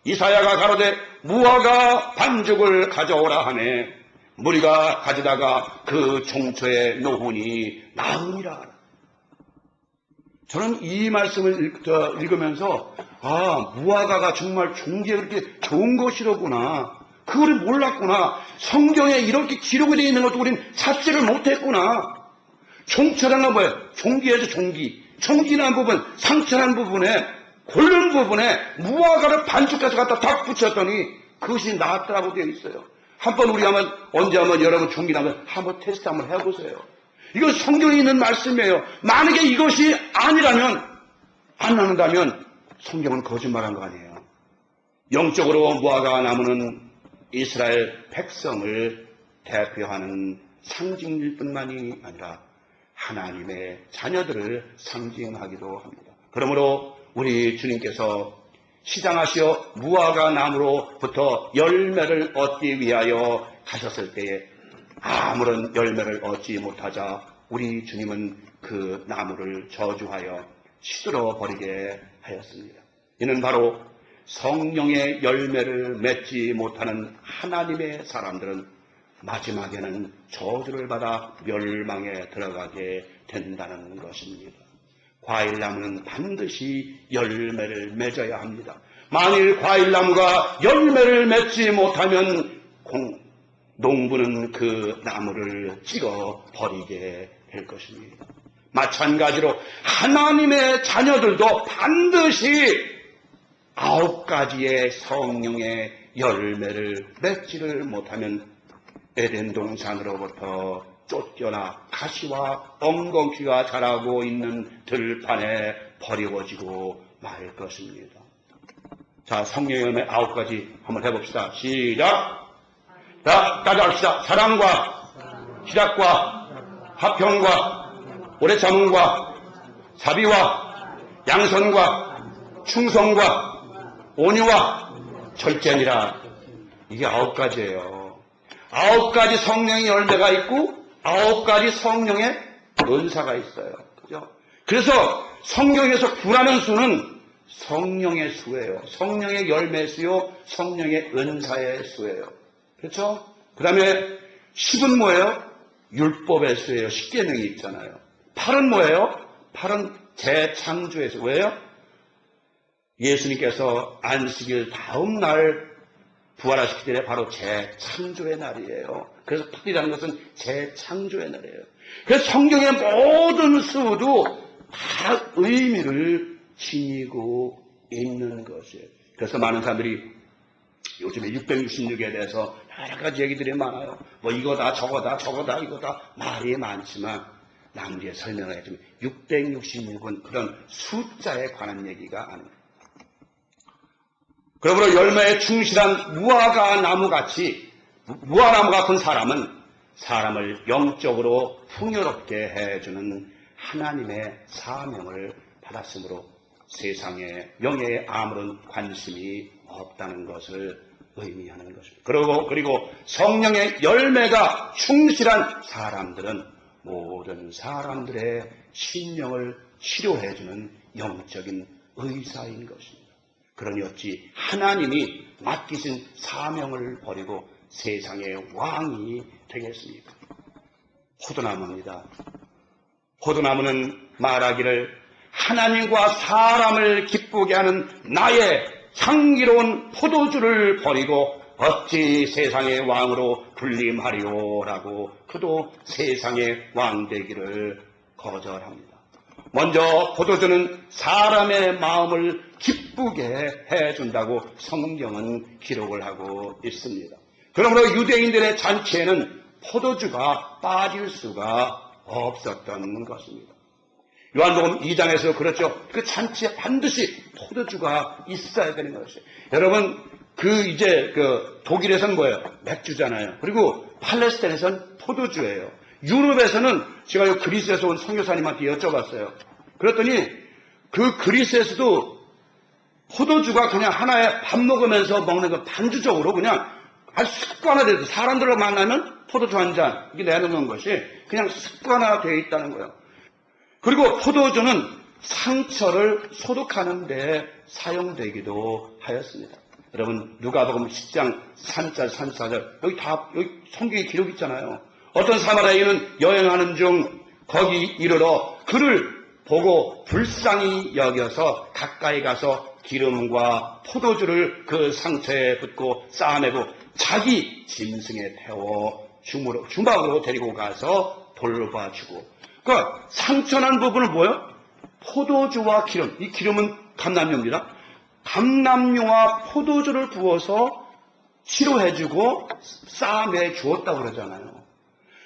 이사야가 가로되 무화과 반죽을 가져오라 하매 무리가 가져다가 그 종초의 노혼이 나으니라. 저는 이 말씀을 읽으면서 무화과가 정말 종기에 그렇게 좋은 것이로구나, 그걸 몰랐구나. 성경에 이렇게 기록이 되어 있는 것도 우린 찾지를 못했구나. 종초라는 건 뭐예요? 종기에서 종기라는 부분, 상처라는 부분에, 고른 부분에 무화과를 반죽해서 갖다 딱 붙였더니 그것이 나았다고 되어 있어요. 한번 우리 언제 한번 여러분 종기라면 한번 테스트 한번 해보세요. 이건 성경에 있는 말씀이에요. 만약에 이것이 아니라면, 안 나는다면 성경은 거짓말한 거 아니에요. 영적으로 무화과 나무는 이스라엘 백성을 대표하는 상징일 뿐만이 아니라 하나님의 자녀들을 상징하기도 합니다. 그러므로 우리 주님께서 시장하시어 무화과 나무로부터 열매를 얻기 위하여 가셨을 때에 아무런 열매를 얻지 못하자 우리 주님은 그 나무를 저주하여 시들어 버리게 하였습니다. 이는 바로 성령의 열매를 맺지 못하는 하나님의 사람들은 마지막에는 저주를 받아 멸망에 들어가게 된다는 것입니다. 과일나무는 반드시 열매를 맺어야 합니다. 만일 과일나무가 열매를 맺지 못하면 농부는 그 나무를 찍어 버리게 될 것입니다. 마찬가지로 하나님의 자녀들도 반드시 9가지의 성령의 열매를 맺지를 못하면 에덴 동산으로부터 쫓겨나 가시와 엉겅퀴가 자라고 있는 들판에 버려지고 말 것입니다. 자, 성령의 열매 9가지 한번 해봅시다. 시작! 자, 따라 합시다. 사랑과 희락과 화평과 오래 참음과 자비와 양선과 충성과 온유와 절제니라. 이게 9가지예요. 9가지 성령의 열매가 있고 9가지 성령의 은사가 있어요. 그죠? 그래서 성경에서 9라는 수는 성령의 수예요. 성령의 열매 수요, 성령의 은사의 수예요. 그렇죠? 그 다음에 10은 뭐예요? 율법의 수예요. 십계명이 있잖아요. 8은 뭐예요? 8은 재창조의 수. 왜요? 예수님께서 안식일 다음 날 부활하시기 때문에 바로 재창조의 날이에요. 그래서 8이라는 것은 재창조의 날이에요. 그래서 성경의 모든 수도 다 의미를 지니고 있는 것이에요. 그래서 많은 사람들이 요즘에 666에 대해서 여러 가지 얘기들이 많아요. 뭐 이거다 저거다 저거다 이거다 말이 많지만 남기에 설명을 해주면 666은 그런 숫자에 관한 얘기가 아닙니다. 그러므로 열매에 충실한 무화과나무 같은 사람은 사람을 영적으로 풍요롭게 해주는 하나님의 사명을 받았으므로 세상에 명예에 아무런 관심이 없다는 것을 의미하는 것입니다. 그리고 성령의 열매가 충실한 사람들은 모든 사람들의 심령을 치료해주는 영적인 의사인 것입니다. 그러니 어찌 하나님이 맡기신 사명을 버리고 세상의 왕이 되겠습니까? 포도나무입니다. 포도나무는 말하기를 하나님과 사람을 기쁘게 하는 나의 향기로운 포도주를 버리고 어찌 세상의 왕으로 군림하리오라고 그도 세상의 왕 되기를 거절합니다. 먼저 포도주는 사람의 마음을 기쁘게 해준다고 성경은 기록을 하고 있습니다. 그러므로 유대인들의 잔치에는 포도주가 빠질 수가 없었던 것입니다. 요한복음 2장에서 그렇죠. 그 잔치에 반드시 포도주가 있어야 되는 것이에요. 여러분, 독일에서는 뭐예요? 맥주잖아요. 그리고 팔레스타인에서는 포도주예요. 유럽에서는 제가 그리스에서 온 선교사님한테 여쭤봤어요. 그랬더니 그 그리스에서도 포도주가 그냥 하나의 밥 먹으면서 먹는 거 반주적으로 그냥 아주 습관화돼서 사람들로 만나면 포도주 한 잔 이게 내놓는 것이 그냥 습관화되어 있다는 거예요. 그리고 포도주는 상처를 소독하는 데 사용되기도 하였습니다. 여러분 누가복음 10장 3절 4절 여기 성경에 기록 있잖아요. 어떤 사마리아인은 여행하는 중 거기 이르러 그를 보고 불쌍히 여겨서 가까이 가서 기름과 포도주를 그 상처에 붓고 쌓아내고 자기 짐승에 태워 주막으로 데리고 가서 돌봐주고 그러니까 상처난 부분은 뭐예요? 포도주와 기름. 이 기름은 감람유입니다. 감람유와 포도주를 부어서 치료해주고 쌓아내 주었다고 그러잖아요.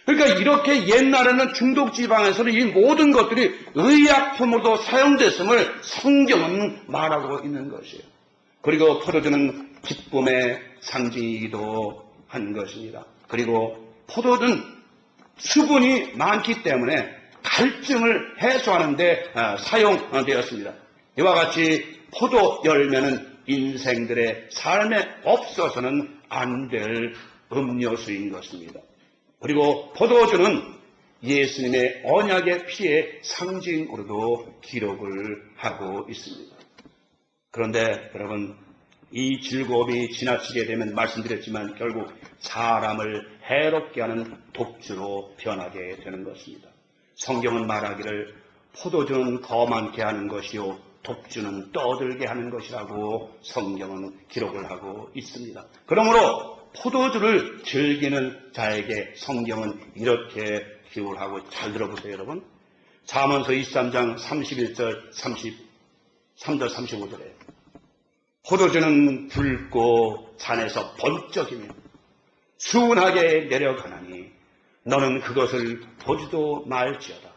그러니까 이렇게 옛날에는 중독 지방에서는 이 모든 것들이 의약품으로도 사용됐음을 성경은 말하고 있는 것이에요. 그리고 포도주는 기쁨의 상징이기도 한 것입니다. 그리고 포도주는 수분이 많기 때문에 갈증을 해소하는 데 사용되었습니다. 이와 같이 포도 열매는 인생들의 삶에 없어서는 안 될 음료수인 것입니다. 그리고 포도주는 예수님의 언약의 피의 상징으로도 기록을 하고 있습니다. 그런데 여러분 이 즐거움이 지나치게 되면 말씀드렸지만 결국 사람을 해롭게 하는 독주로 변하게 되는 것입니다. 성경은 말하기를 포도주는 거만케 하는 것이요 독주는 떠들게 하는 것이라고 성경은 기록을 하고 있습니다. 그러므로 포도주를 즐기는 자에게 성경은 이렇게 기록을 하고, 잘 들어보세요 여러분. 잠언서 23장 31절 33절 35절에 포도주는 붉고 잔에서 번쩍이며 순하게 내려가나니 너는 그것을 보지도 말지어다.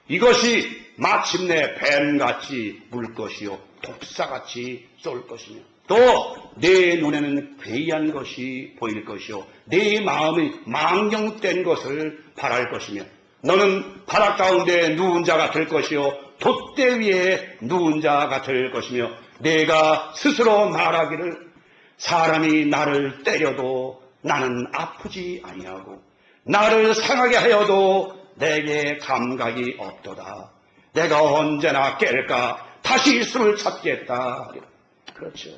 이것이 마침내 뱀같이 물 것이요 독사같이 쏠 것이며 또 내 눈에는 괴이한 것이 보일 것이요 내 마음이 망령된 것을 바랄 것이며 너는 바닥 가운데 누운 자가 될 것이요 돛대 위에 누운 자가 될 것이며 내가 스스로 말하기를 사람이 나를 때려도 나는 아프지 아니하고 나를 상하게 하여도 내게 감각이 없도다. 내가 언제나 깰까 다시 술을 찾겠다. 그렇죠.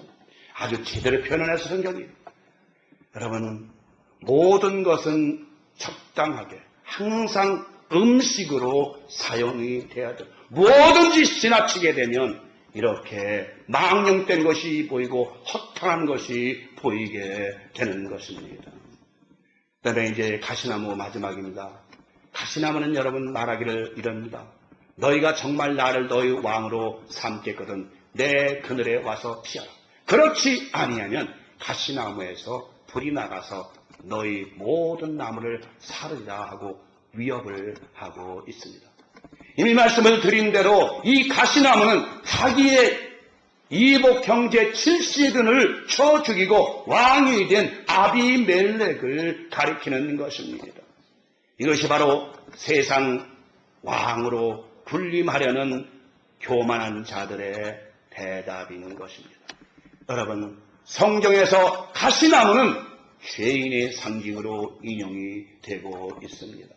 아주 제대로 표현해서 성경이. 여러분, 모든 것은 적당하게 항상 음식으로 사용이 돼야 돼요. 뭐든지 지나치게 되면 이렇게 망령된 것이 보이고 허탄한 것이 보이게 되는 것입니다. 그다음에 이제 가시나무 마지막입니다. 가시나무는 여러분 말하기를 이럽니다. 너희가 정말 나를 너희 왕으로 삼겠거든 내 그늘에 와서 피하라. 그렇지 아니하면 가시나무에서 불이 나가서 너희 모든 나무를 사르리라 하고 위협을 하고 있습니다. 이미 말씀을 드린 대로 이 가시나무는 자기의 이복 형제 70인을 쳐 죽이고 왕이 된 아비멜렉을 가리키는 것입니다. 이것이 바로 세상 왕으로 군림하려는 교만한 자들의 대답인 것입니다. 여러분, 성경에서 가시나무는 죄인의 상징으로 인용이 되고 있습니다.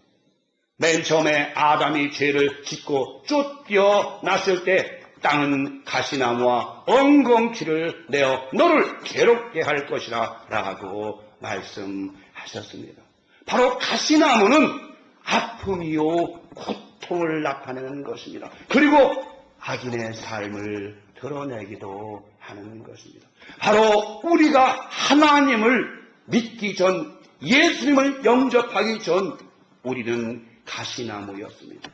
맨 처음에 아담이 죄를 짓고 쫓겨났을 때 땅은 가시나무와 엉겅퀴를 내어 너를 괴롭게 할 것이라 라고 말씀하셨습니다. 바로 가시나무는 아픔이요 고통을 나타내는 것입니다. 그리고 악인의 삶을 드러내기도 하는 것입니다. 바로 우리가 하나님을 믿기 전, 예수님을 영접하기 전 우리는 가시나무였습니다.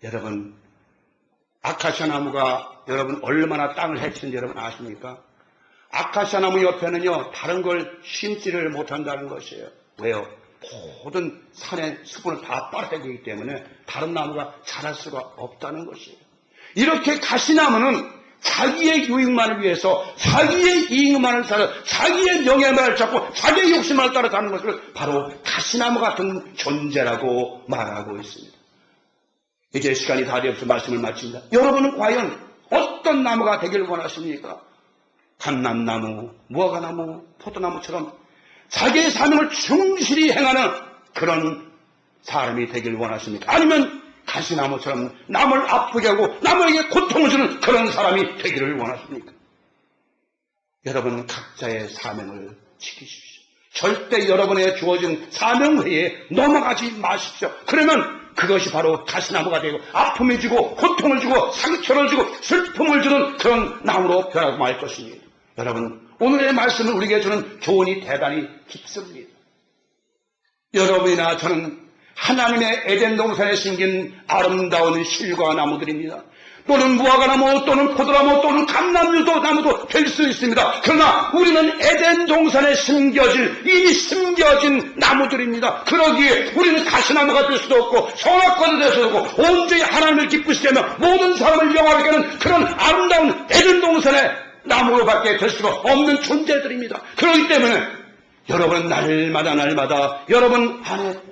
여러분, 아카시아 나무가 여러분 얼마나 땅을 해치는지 여러분 아십니까? 아카시아 나무 옆에는요 다른 걸 심지를 못한다는 것이에요. 왜요? 모든 산의 수분을 다 빨아야 되기 때문에 다른 나무가 자랄 수가 없다는 것이에요. 이렇게 가시나무는 자기의 유익만을 위해서 자기의 이익만을 따라 자기의 명예만을 찾고 자기의 욕심만을 따라 사는 것을 바로 가시나무 같은 존재라고 말하고 있습니다. 이제 시간이 다 되어서 말씀을 마칩니다. 여러분은 과연 어떤 나무가 되길 원하십니까? 감람나무, 무화과나무, 포도나무처럼 자기의 사명을 충실히 행하는 그런 사람이 되길 원하십니까? 아니면 가시나무처럼 남을 아프게 하고 남에게 고통을 주는 그런 사람이 되기를 원하십니까? 여러분 각자의 사명을 지키십시오. 절대 여러분의 주어진 사명 외에 넘어가지 마십시오. 그러면 그것이 바로 가시나무가 되고 아픔을 주고 고통을 주고 상처를 주고 슬픔을 주는 그런 나무로 변하고 말 것입니다. 여러분 오늘의 말씀은 우리에게 주는 교훈이 대단히 깊습니다. 여러분이나 저는 하나님의 에덴 동산에 심긴 아름다운 실과 나무들입니다. 또는 무화과나무 또는 포도나무 또는 감람류도 나무도 될 수 있습니다. 그러나 우리는 에덴 동산에 이미 심겨진 나무들입니다. 그러기에 우리는 가시나무가 될 수도 없고 성악과도 될 수도 없고 온전히 하나님을 기쁘시게 하며 모든 사람을 영화롭게 하는 그런 아름다운 에덴 동산의 나무로밖에 될 수가 없는 존재들입니다. 그렇기 때문에 여러분은 날마다 여러분 안에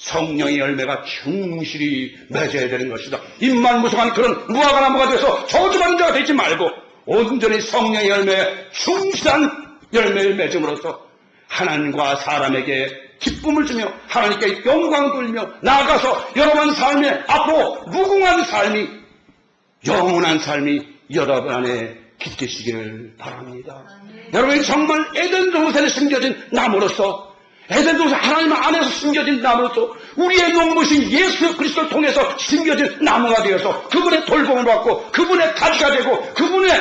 성령의 열매가 충실히 맺어야 되는 것이다. 입만무성한 그런 무화과나무가 돼서 저주받는 자가 되지 말고 온전히 성령의 열매에 충실한 열매를 맺음으로써 하나님과 사람에게 기쁨을 주며 하나님께 영광을 돌리며 나아가서 여러분 삶에 앞으로 무궁한 삶이 영원한 삶이 여러분 안에 빛되시기를 바랍니다. 여러분이 정말 에덴 동산에 심겨진 나무로서, 에덴 동산 하나님 안에서 심겨진 나무로서, 우리의 농부신 예수 그리스도를 통해서 심겨진 나무가 되어서 그분의 돌봄을 받고 그분의 가지가 되고 그분의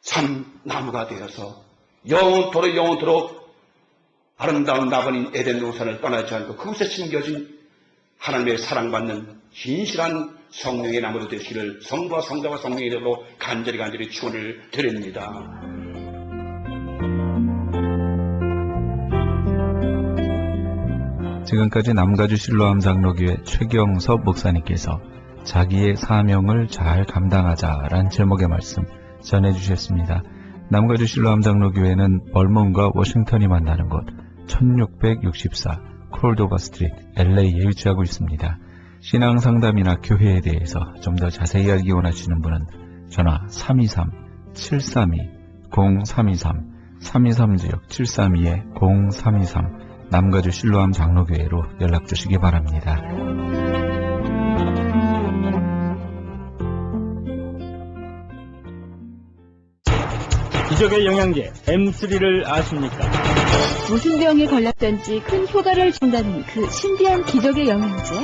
참 나무가 되어서 영원토록 아름다운 나번인 에덴 동산을 떠나지 않고 그곳에 심겨진 하나님의 사랑받는 진실한 성령의 나무로 되시기를 성부와 성자와 성령의 이름으로 간절히 축원을 드립니다. 지금까지 남가주 실로암 장로교회 최경섭 목사님께서 자기의 사명을 잘 감당하자란 제목의 말씀 전해주셨습니다. 남가주 실로암 장로교회는 벌몬과 워싱턴이 만나는 곳 1664 콜도바 스트리트 LA에 위치하고 있습니다. 신앙 상담이나 교회에 대해서 좀 더 자세히 알기 원하시는 분은 전화 323-732-0323 323지역 732-0323 남가주 실로암 장로교회로 연락 주시기 바랍니다. 기적의 영양제 M3를 아십니까? 무슨 병에 걸렸던지 큰 효과를 준다는 그 신비한 기적의 영양제.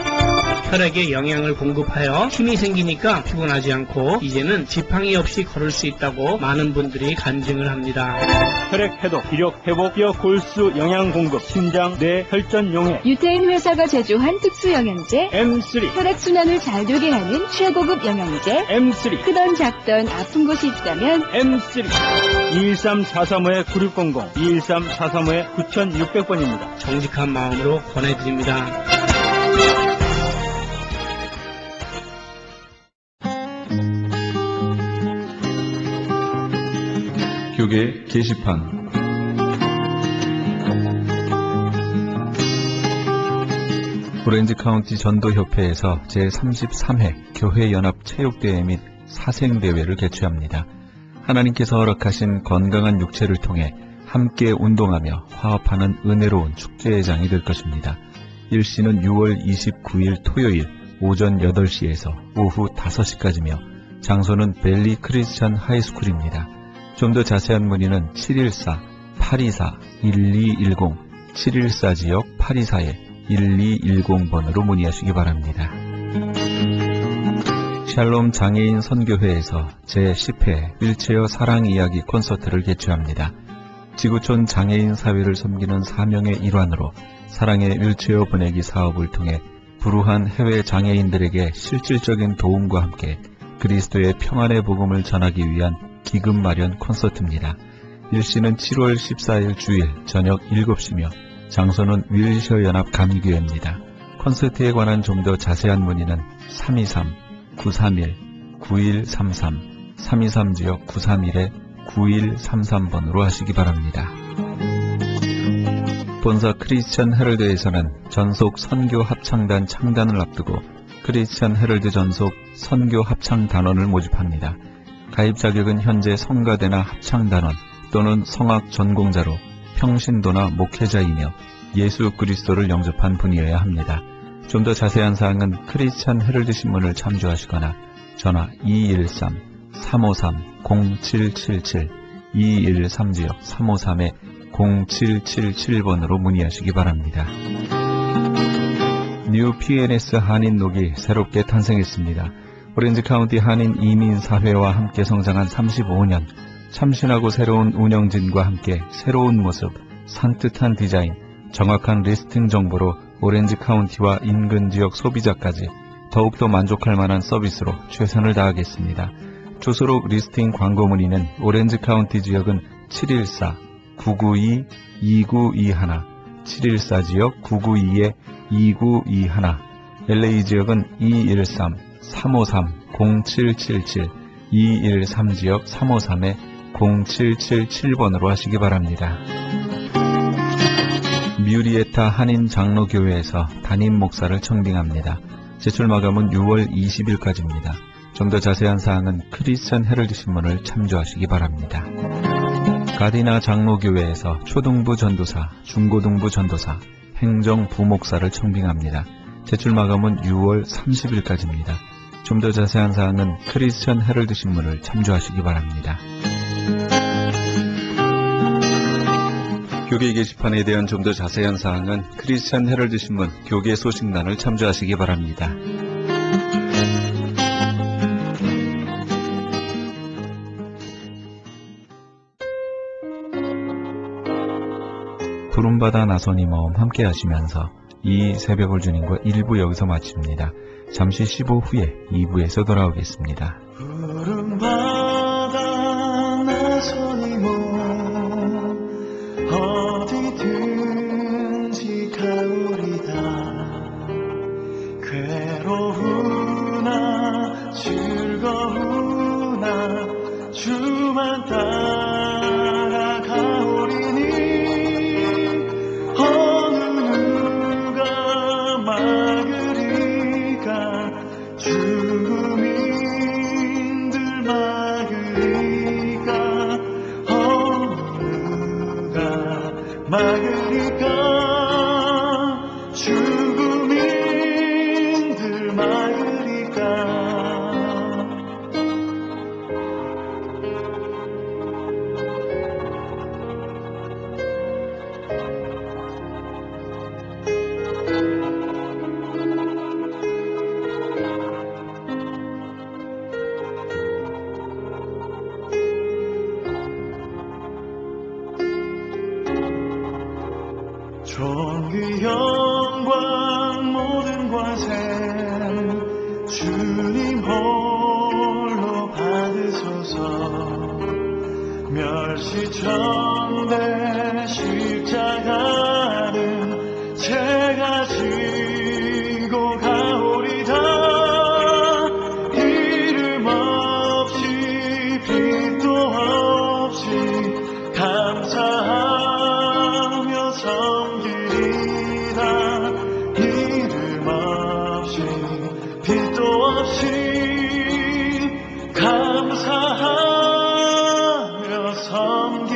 혈액에 영양을 공급하여 힘이 생기니까 피곤하지 않고 이제는 지팡이 없이 걸을 수 있다고 많은 분들이 간증을 합니다. 혈액 해독, 기력 회복, 뼈 골수 영양 공급, 심장, 뇌, 혈전 용해. 유태인 회사가 제조한 특수 영양제. M3, 혈액 순환을 잘 되게 하는 최고급 영양제. M3, 크던 작던 아픈 곳이 있다면 M3. 213-435-9600, 213-435-9600번입니다. 정직한 마음으로 권해드립니다. 교계 게시판 오렌지 카운티 전도협회에서 제33회 교회연합 체육대회 및 사생대회를 개최합니다. 하나님께서 허락하신 건강한 육체를 통해 함께 운동하며 화합하는 은혜로운 축제의 장이 될 것입니다. 일시는 6월 29일 토요일 오전 8시에서 오후 5시까지며 장소는 벨리 크리스천 하이스쿨입니다. 좀 더 자세한 문의는 714-824-1210, 714지역 824-1210번으로 문의하시기 바랍니다. 샬롬 장애인 선교회에서 제10회 휠체어 사랑 이야기 콘서트를 개최합니다. 지구촌 장애인 사회를 섬기는 사명의 일환으로 사랑의 휠체어 보내기 사업을 통해 불우한 해외 장애인들에게 실질적인 도움과 함께 그리스도의 평안의 복음을 전하기 위한 기금 마련 콘서트입니다. 일시는 7월 14일 주일 저녁 7시며 장소는 휠체어연합 감리교회입니다. 콘서트에 관한 좀 더 자세한 문의는 323-931-9133, 323지역 931-9133번으로 하시기 바랍니다. 본사 크리스천 헤럴드에서는 전속 선교 합창단 창단을 앞두고 크리스천 헤럴드 전속 선교 합창단원을 모집합니다. 가입 자격은 현재 성가대나 합창단원 또는 성악 전공자로 평신도나 목회자이며 예수 그리스도를 영접한 분이어야 합니다. 좀 더 자세한 사항은 크리스천 헤럴드 신문을 참조하시거나 전화 213-353-0777, 213지역 353-0777번으로 문의하시기 바랍니다. 뉴 PNS 한인녹이 새롭게 탄생했습니다. 오렌지 카운티 한인 이민사회와 함께 성장한 35년, 참신하고 새로운 운영진과 함께 새로운 모습, 산뜻한 디자인, 정확한 리스팅 정보로 오렌지 카운티와 인근 지역 소비자까지 더욱더 만족할 만한 서비스로 최선을 다하겠습니다. 주소록 리스팅 광고 문의는 오렌지 카운티 지역은 714-992-2921, 714지역 992-2921, LA 지역은 213-353-0777, 213지역 353-0777번으로 하시기 바랍니다. 뮤리에타 한인 장로교회에서 담임 목사를 청빙합니다. 제출 마감은 6월 20일까지입니다. 좀 더 자세한 사항은 크리스천 헤럴드 신문을 참조하시기 바랍니다. 가디나 장로교회에서 초등부 전도사, 중고등부 전도사, 행정 부목사를 청빙합니다. 제출 마감은 6월 30일까지입니다. 좀 더 자세한 사항은 크리스천 헤럴드 신문을 참조하시기 바랍니다. 교계 게시판에 대한 좀 더 자세한 사항은 크리스천 헤럴드 신문 교계 소식란을 참조하시기 바랍니다. 부름받아 나선이 모험 함께 하시면서 이 새벽을 주님과 1부 여기서 마칩니다. 잠시 15 후에 2부에서 돌아오겠습니다. 부름받아 나서니 뭐 어디든지 가오리다. 괴로우나 즐거우나 주만 따라가오리니 어느 누가 막으리까. 죽음인들 막으리까. 어느 누가 막으리까. 죽음인들 막으리까. 존귀 영광 모든 권세 주님 홀로 받으소서. 멸시정대 십자가는 제가 지고 가오리다. 이름 없이 빛도 없이 감사하며 섬기리다. 이름 없이 빛도 없이 감사하며 섬기리다.